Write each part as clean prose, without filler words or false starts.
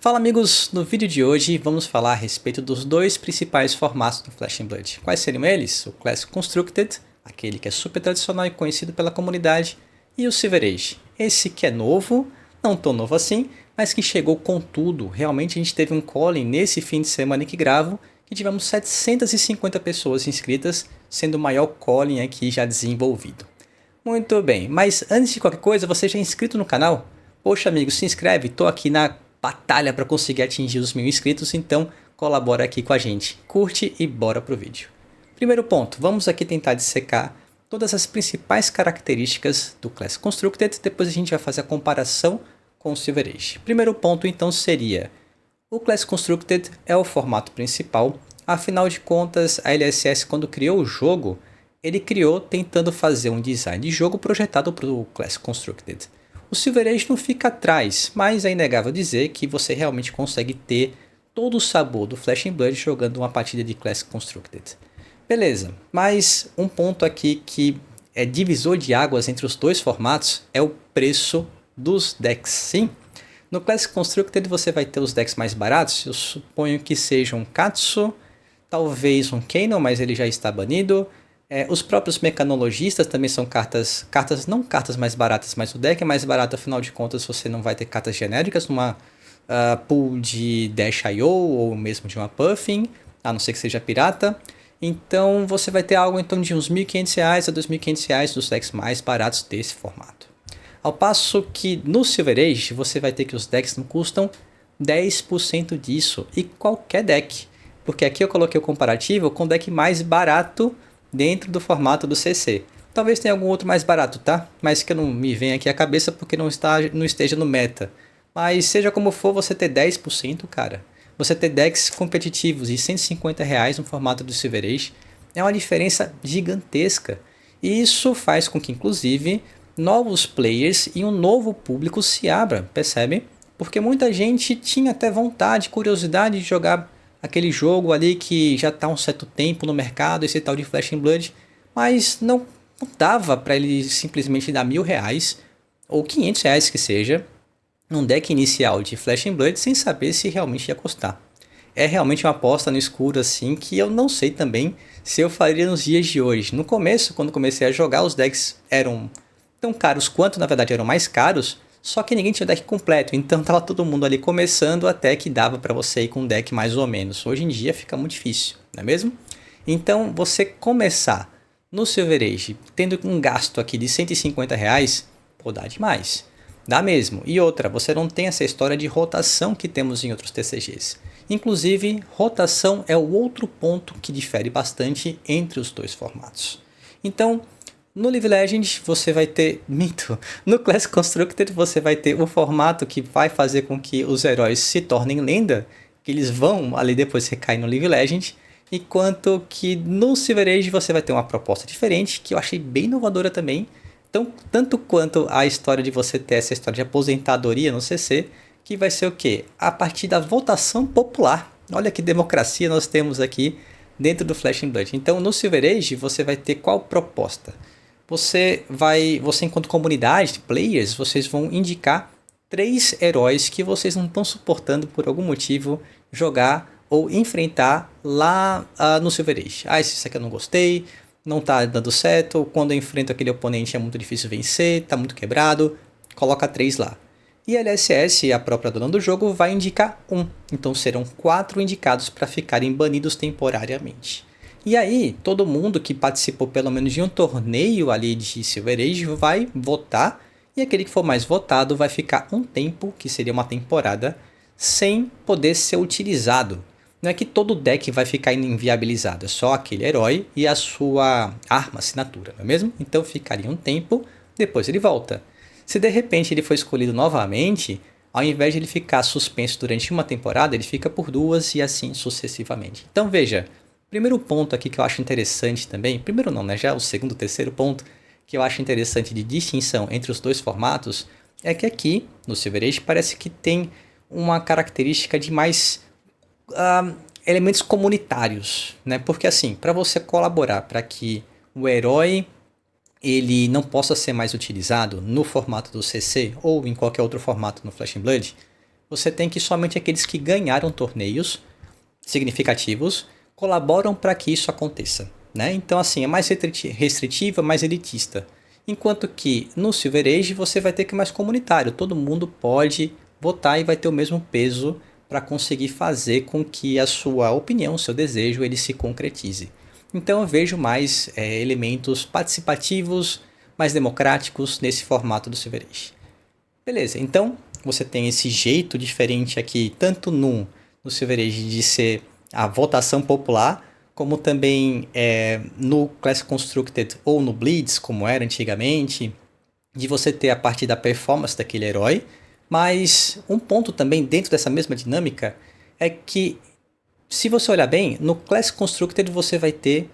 Fala amigos, no vídeo de hoje vamos falar a respeito dos dois principais formatos do Flesh and Blood. Quais seriam eles? O Classic Constructed, aquele que é super tradicional e conhecido pela comunidade, e o Silver Age, esse que é novo, não tão novo assim, mas que chegou com tudo. Realmente a gente teve um calling nesse fim de semana que gravo, que tivemos 750 pessoas inscritas, sendo o maior calling aqui já desenvolvido. Muito bem, mas antes de qualquer coisa, você já é inscrito no canal? Poxa amigo, se inscreve, tô aqui na batalha para conseguir atingir os 1000 inscritos, então colabora aqui com a gente. Curte e bora pro vídeo. Primeiro ponto, vamos aqui tentar dissecar todas as principais características do Classic Constructed, depois a gente vai fazer a comparação com o Silver Age. Primeiro ponto então seria, o Classic Constructed é o formato principal, afinal de contas a LSS quando criou o jogo, ele criou tentando fazer um design de jogo projetado para o Classic Constructed. O Silver Age não fica atrás, mas é inegável dizer que você realmente consegue ter todo o sabor do Flesh and Blood jogando uma partida de Classic Constructed. Beleza, mas um ponto aqui que é divisor de águas entre os dois formatos é o preço dos decks. Sim, no Classic Constructed você vai ter os decks mais baratos, eu suponho que sejam um Katsu, talvez um Kano, mas ele já está banido. Os próprios mecanologistas também são não cartas mais baratas, mas o deck é mais barato, afinal de contas você não vai ter cartas genéricas numa pool de Dash.io ou mesmo de uma Puffin, a não ser que seja pirata. Então você vai ter algo em torno de uns R$ 1.500 a R$ 2.500 dos decks mais baratos desse formato. Ao passo que no Silver Age você vai ter que os decks não custam 10% disso, e qualquer deck, porque aqui eu coloquei o comparativo com o deck mais barato dentro do formato do CC. Talvez tenha algum outro mais barato, tá? Mas que não me vem aqui à cabeça porque não esteja no meta. Mas seja como for, você ter 10%, cara. Você ter decks competitivos e R$150 no formato do Silver Age é uma diferença gigantesca. E isso faz com que, inclusive, novos players e um novo público se abra, percebe? Porque muita gente tinha até vontade, curiosidade de jogar aquele jogo ali que já está há um certo tempo no mercado, esse tal de Flesh and Blood, mas não dava para ele simplesmente dar R$1.000 ou R$500 que seja, num deck inicial de Flesh and Blood sem saber se realmente ia custar. É realmente uma aposta no escuro assim que eu não sei também se eu faria nos dias de hoje. No começo, quando comecei a jogar, os decks eram tão caros quanto na verdade eram mais caros, só que ninguém tinha o deck completo, então tava todo mundo ali começando até que dava para você ir com um deck mais ou menos. Hoje em dia fica muito difícil, não é mesmo? Então você começar no Silver Age tendo um gasto aqui de R$150, pô, dá demais. Dá mesmo. E outra, você não tem essa história de rotação que temos em outros TCGs. Inclusive, rotação é o outro ponto que difere bastante entre os dois formatos. Então, no Live Legend você vai ter mito. No Classic Constructed você vai ter o formato que vai fazer com que os heróis se tornem lenda, que eles vão ali depois recair no Live Legend, enquanto que no Silver Age você vai ter uma proposta diferente, que eu achei bem inovadora também, tanto quanto a história de você ter essa história de aposentadoria no CC, que vai ser o quê? A partir da votação popular. Olha que democracia nós temos aqui dentro do Flesh and Blood. Então no Silver Age você vai ter qual proposta? Você enquanto comunidade, players, vocês vão indicar 3 heróis que vocês não estão suportando por algum motivo jogar ou enfrentar lá no Silver Age. Esse aqui eu não gostei, não tá dando certo, quando eu enfrento aquele oponente é muito difícil vencer, tá muito quebrado, coloca 3 lá. E a LSS, a própria dona do jogo, vai indicar 1, então serão 4 indicados para ficarem banidos temporariamente. E aí, todo mundo que participou pelo menos de um torneio ali de Silver Age vai votar, e aquele que for mais votado vai ficar um tempo, que seria uma temporada, sem poder ser utilizado. Não é que todo deck vai ficar inviabilizado, é só aquele herói e a sua arma, assinatura, não é mesmo? Então ficaria um tempo, depois ele volta. Se de repente ele for escolhido novamente, ao invés de ele ficar suspenso durante uma temporada, ele fica por 2 e assim sucessivamente. Então veja, primeiro ponto aqui que eu acho interessante também, primeiro não, né? Já o segundo, terceiro ponto que eu acho interessante de distinção entre os dois formatos é que aqui no Silver Age parece que tem uma característica de mais elementos comunitários, né? Porque assim, para você colaborar para que o herói ele não possa ser mais utilizado no formato do CC ou em qualquer outro formato no Flesh and Blood, você tem que somente aqueles que ganharam torneios significativos colaboram para que isso aconteça, né? Então, assim, é mais restritiva, mais elitista. Enquanto que no Silver Age você vai ter que ir mais comunitário. Todo mundo pode votar e vai ter o mesmo peso para conseguir fazer com que a sua opinião, o seu desejo, ele se concretize. Então eu vejo mais elementos participativos, mais democráticos nesse formato do Silver Age. Beleza, então você tem esse jeito diferente aqui, tanto no Silver Age de ser a votação popular, como também no Classic Constructed ou no Blitz, como era antigamente, de você ter a parte da performance daquele herói. Mas um ponto também dentro dessa mesma dinâmica é que, se você olhar bem, no Classic Constructed você vai ter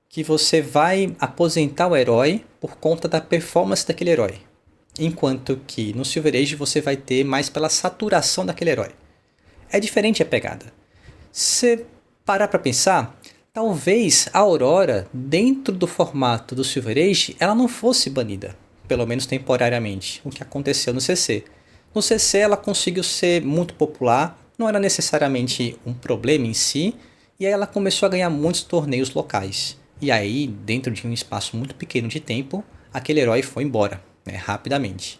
que você vai aposentar o herói por conta da performance daquele herói. Enquanto que no Silver Age você vai ter mais pela saturação daquele herói. É diferente a pegada. Se parar para pensar, talvez a Aurora, dentro do formato do Silver Age, ela não fosse banida, pelo menos temporariamente, o que aconteceu no CC. No CC ela conseguiu ser muito popular, não era necessariamente um problema em si, e aí ela começou a ganhar muitos torneios locais. E aí, dentro de um espaço muito pequeno de tempo, aquele herói foi embora, rapidamente.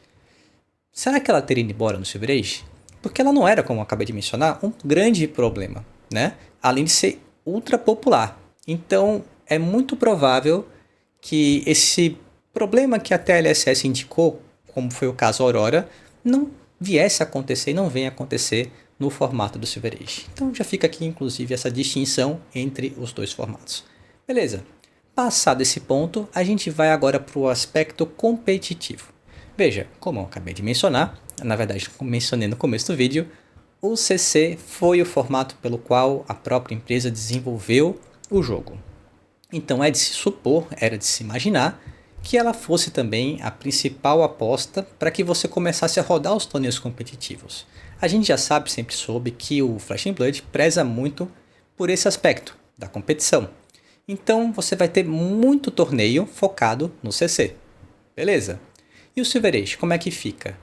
Será que ela teria ido embora no Silver Age? Porque ela não era, como eu acabei de mencionar, um grande problema, né? Além de ser ultra popular. Então, é muito provável que esse problema que a TLSS indicou, como foi o caso Aurora, não viesse a acontecer e não venha a acontecer no formato do Silver Age. Então já fica aqui, inclusive, essa distinção entre os dois formatos. Beleza. Passado esse ponto, a gente vai agora para o aspecto competitivo. Veja, como eu acabei de mencionar, na verdade mencionei no começo do vídeo, o CC foi o formato pelo qual a própria empresa desenvolveu o jogo. Então é de se supor, era de se imaginar, que ela fosse também a principal aposta para que você começasse a rodar os torneios competitivos. A gente já sabe, sempre soube, que o Flesh and Blood preza muito por esse aspecto da competição. Então você vai ter muito torneio focado no CC. Beleza? E o Silver Age, como é que fica?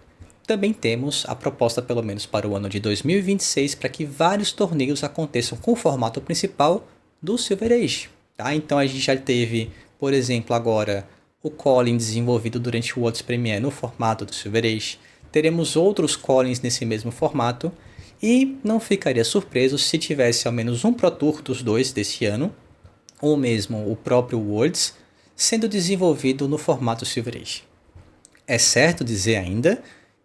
Também temos a proposta, pelo menos para o ano de 2026, para que vários torneios aconteçam com o formato principal do Silver Age. Tá? Então a gente já teve, por exemplo, agora o Calling desenvolvido durante o World's Premiere no formato do Silver Age. Teremos outros Callings nesse mesmo formato. E não ficaria surpreso se tivesse ao menos um Pro Tour dos dois desse ano, ou mesmo o próprio Worlds, sendo desenvolvido no formato Silver Age. É certo dizer ainda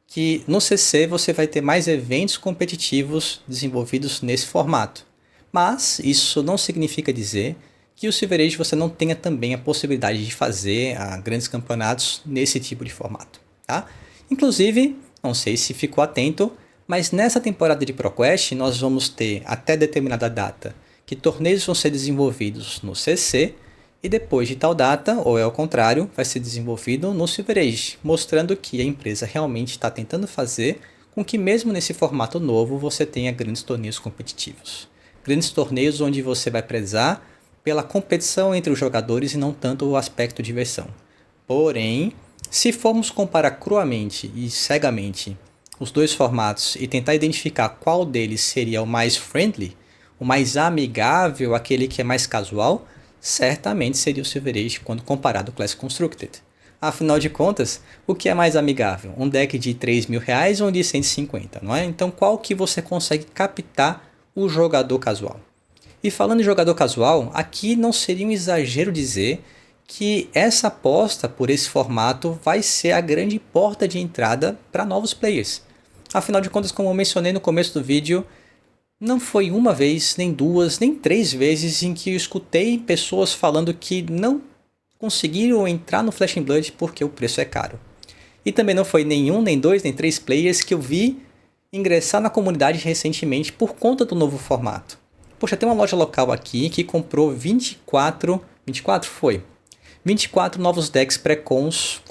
que no CC você vai ter mais eventos competitivos desenvolvidos nesse formato. Mas isso não significa dizer que o Silver Age você não tenha também a possibilidade de fazer grandes campeonatos nesse tipo de formato. Tá? Inclusive, não sei se ficou atento, mas nessa temporada de ProQuest nós vamos ter até determinada data que torneios vão ser desenvolvidos no CC e depois de tal data, ou é ao contrário, vai ser desenvolvido no Silver Age, mostrando que a empresa realmente está tentando fazer com que mesmo nesse formato novo você tenha grandes torneios competitivos. Grandes torneios onde você vai prezar pela competição entre os jogadores e não tanto o aspecto diversão. Porém, se formos comparar cruamente e cegamente os dois formatos e tentar identificar qual deles seria o mais friendly, o mais amigável, aquele que é mais casual, certamente seria o Silver Age quando comparado ao Classic Constructed. Afinal de contas, o que é mais amigável? Um deck de R$3.000 ou um de 150, não é? Então qual que você consegue captar o jogador casual? E falando em jogador casual, aqui não seria um exagero dizer que essa aposta por esse formato vai ser a grande porta de entrada para novos players. Afinal de contas, como eu mencionei no começo do vídeo, não foi uma vez, nem duas, nem três vezes em que eu escutei pessoas falando que não conseguiram entrar no Flesh and Blood porque o preço é caro. E também não foi nenhum, nem dois, nem três players que eu vi ingressar na comunidade recentemente por conta do novo formato. Poxa, tem uma loja local aqui que comprou 24 novos decks pré-cons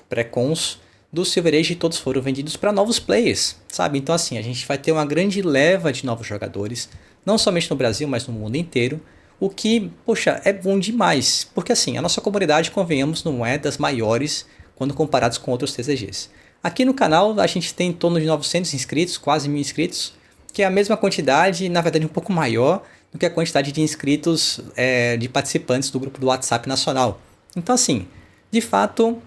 do Silver Age e todos foram vendidos para novos players, sabe? Então assim, a gente vai ter uma grande leva de novos jogadores, não somente no Brasil, mas no mundo inteiro, o que, poxa, é bom demais, porque assim, a nossa comunidade, convenhamos, não é das maiores quando comparados com outros TCGs. Aqui no canal a gente tem em torno de 900 inscritos, quase 1.000 inscritos, que é a mesma quantidade, na verdade um pouco maior do que a quantidade de inscritos, de participantes do grupo do WhatsApp nacional. Então assim, de fato,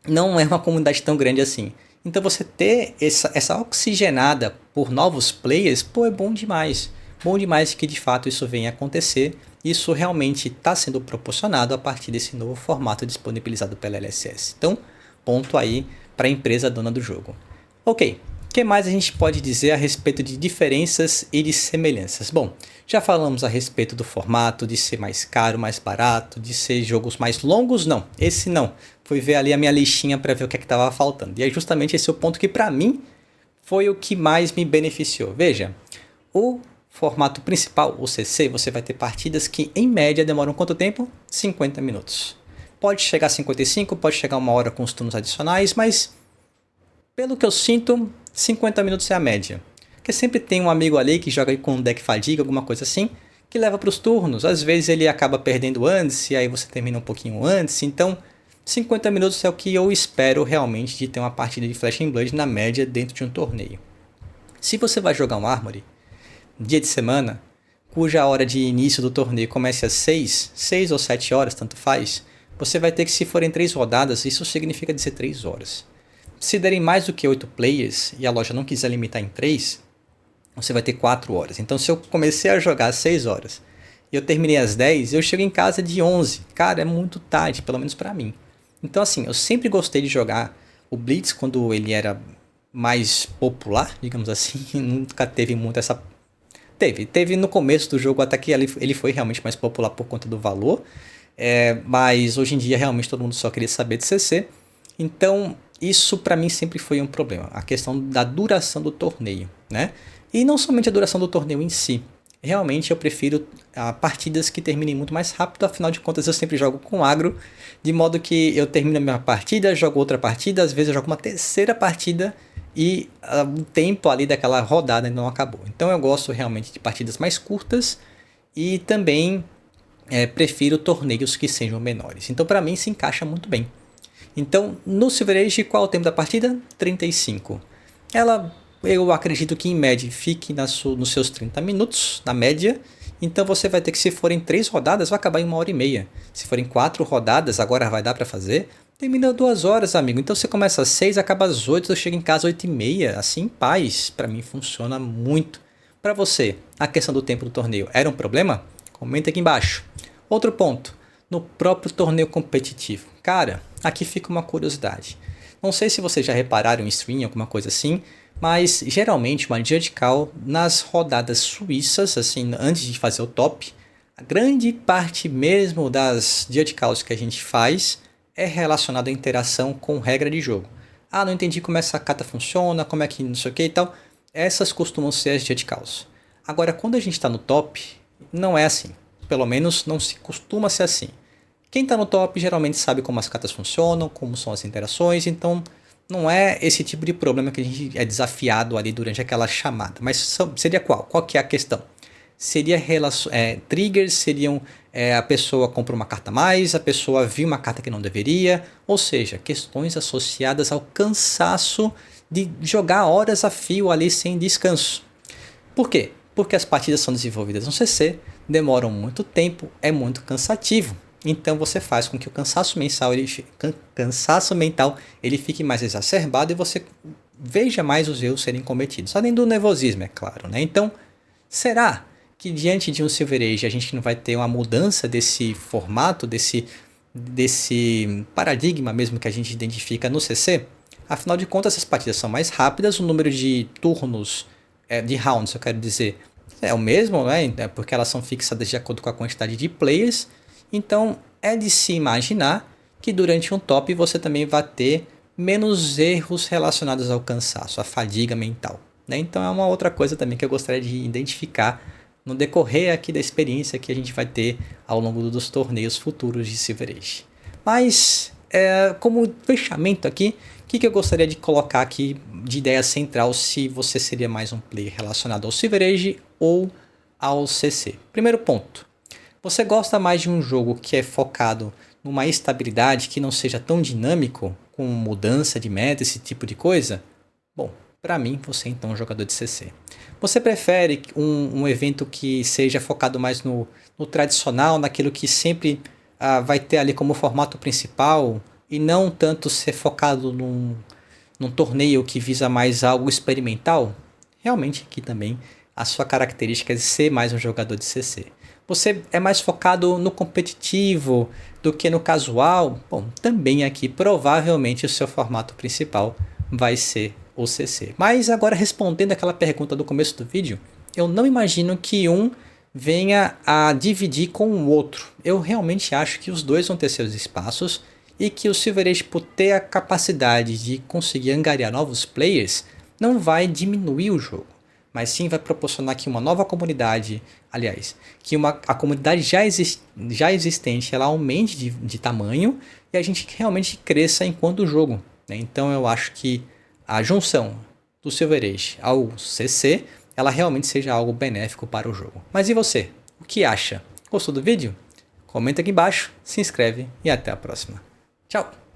não é uma comunidade tão grande assim. Então você ter essa oxigenada por novos players, pô, é bom demais. Bom demais que de fato isso venha acontecer. Isso realmente está sendo proporcionado a partir desse novo formato disponibilizado pela LSS. Então, ponto aí para a empresa dona do jogo. Ok, o que mais a gente pode dizer a respeito de diferenças e de semelhanças? Bom, já falamos a respeito do formato, de ser mais caro, mais barato, de ser jogos mais longos? Não, esse não. Fui ver ali a minha listinha para ver o que é que estava faltando. E é justamente esse o ponto que para mim foi o que mais me beneficiou. Veja, o formato principal, o CC, você vai ter partidas que em média demoram quanto tempo? 50 minutos. Pode chegar a 55, pode chegar a 1 hora com os turnos adicionais, mas pelo que eu sinto, 50 minutos é a média. Porque sempre tem um amigo ali que joga com um deck fadiga, alguma coisa assim, que leva para os turnos. Às vezes ele acaba perdendo antes, e aí você termina um pouquinho antes. Então, 50 minutos é o que eu espero realmente de ter uma partida de Flesh and Blood na média dentro de um torneio. Se você vai jogar um Armory, dia de semana, cuja hora de início do torneio comece às 6 ou 7 horas, tanto faz, você vai ter que, se forem 3 rodadas, isso significa dizer 3 horas. Se derem mais do que 8 players e a loja não quiser limitar em 3, você vai ter 4 horas. Então, se eu comecei a jogar às 6 horas e eu terminei às 10, eu chego em casa de 11. Cara, é muito tarde, pelo menos pra mim. Então, assim, eu sempre gostei de jogar o Blitz quando ele era mais popular, digamos assim. Nunca teve muito essa... Teve no começo do jogo, até que ele foi realmente mais popular por conta do valor. Mas hoje em dia, realmente, todo mundo só queria saber de CC. Então, isso para mim sempre foi um problema. A questão da duração do torneio, né? E não somente a duração do torneio em si. Realmente eu prefiro partidas que terminem muito mais rápido. Afinal de contas, eu sempre jogo com agro. De modo que eu termino a minha partida, jogo outra partida. Às vezes eu jogo uma terceira partida e o tempo ali daquela rodada ainda não acabou. Então eu gosto realmente de partidas mais curtas. E também prefiro torneios que sejam menores. Então para mim se encaixa muito bem. Então, no Silver Age, qual é o tempo da partida? 35. Ela, eu acredito que em média fique nos seus 30 minutos, na média. Então você vai ter que, se forem 3 rodadas, vai acabar em 1 hora e meia. Se forem 4 rodadas, agora vai dar para fazer, termina 2 horas, amigo. Então você começa às 6, acaba às 8, eu chego em casa às 8 e meia, assim em paz. Para mim funciona muito. Para você, a questão do tempo do torneio era um problema? Comenta aqui embaixo. Outro ponto, no próprio torneio competitivo. Cara, aqui fica uma curiosidade. Não sei se vocês já repararam em stream, alguma coisa assim, mas geralmente uma judge call nas rodadas suíças, assim, antes de fazer o top, a grande parte mesmo das judge calls que a gente faz é relacionada à interação com regra de jogo. Ah, não entendi como essa carta funciona, como é que não sei o que e tal. Essas costumam ser as judge calls. Agora, quando a gente está no top, não é assim. Pelo menos não se costuma ser assim. Quem está no top geralmente sabe como as cartas funcionam, como são as interações, então não é esse tipo de problema que a gente é desafiado ali durante aquela chamada. Mas seria qual? Qual que é a questão? Seria triggers, seriam a pessoa compra uma carta a mais, a pessoa viu uma carta que não deveria, ou seja, questões associadas ao cansaço de jogar horas a fio ali sem descanso. Por quê? Porque as partidas são desenvolvidas no CC, demoram muito tempo, é muito cansativo. Então você faz com que o cansaço mental ele fique mais exacerbado e você veja mais os erros serem cometidos. Além do nervosismo, é claro, né? Então, será que diante de um Silver Age a gente não vai ter uma mudança desse formato, desse paradigma mesmo que a gente identifica no CC? Afinal de contas, essas partidas são mais rápidas, o número de turnos, de rounds, eu quero dizer, é o mesmo, né? Porque elas são fixadas de acordo com a quantidade de players. Então, é de se imaginar que durante um top você também vai ter menos erros relacionados ao cansaço, à fadiga mental, né? Então, é uma outra coisa também que eu gostaria de identificar no decorrer aqui da experiência que a gente vai ter ao longo dos torneios futuros de Silver Age. Mas, como fechamento aqui, o que eu gostaria de colocar aqui de ideia central se você seria mais um player relacionado ao Silver Age ou ao CC? Primeiro ponto. Você gosta mais de um jogo que é focado numa estabilidade, que não seja tão dinâmico, com mudança de meta, esse tipo de coisa? Bom, para mim, você então é um jogador de CC. Você prefere um evento que seja focado mais no tradicional, naquilo que sempre vai ter ali como formato principal, e não tanto ser focado num torneio que visa mais algo experimental? Realmente aqui também a sua característica é de ser mais um jogador de CC. Você é mais focado no competitivo do que no casual? Bom, também aqui provavelmente o seu formato principal vai ser o CC. Mas agora respondendo aquela pergunta do começo do vídeo, eu não imagino que um venha a dividir com o outro. Eu realmente acho que os dois vão ter seus espaços e que o Silver Age, por ter a capacidade de conseguir angariar novos players, não vai diminuir o jogo, mas sim vai proporcionar que uma nova comunidade, aliás, que a comunidade já existente ela aumente de tamanho e a gente realmente cresça enquanto jogo, né? Então eu acho que a junção do Silver Age ao CC, ela realmente seja algo benéfico para o jogo. Mas e você? O que acha? Gostou do vídeo? Comenta aqui embaixo, se inscreve e até a próxima. Tchau!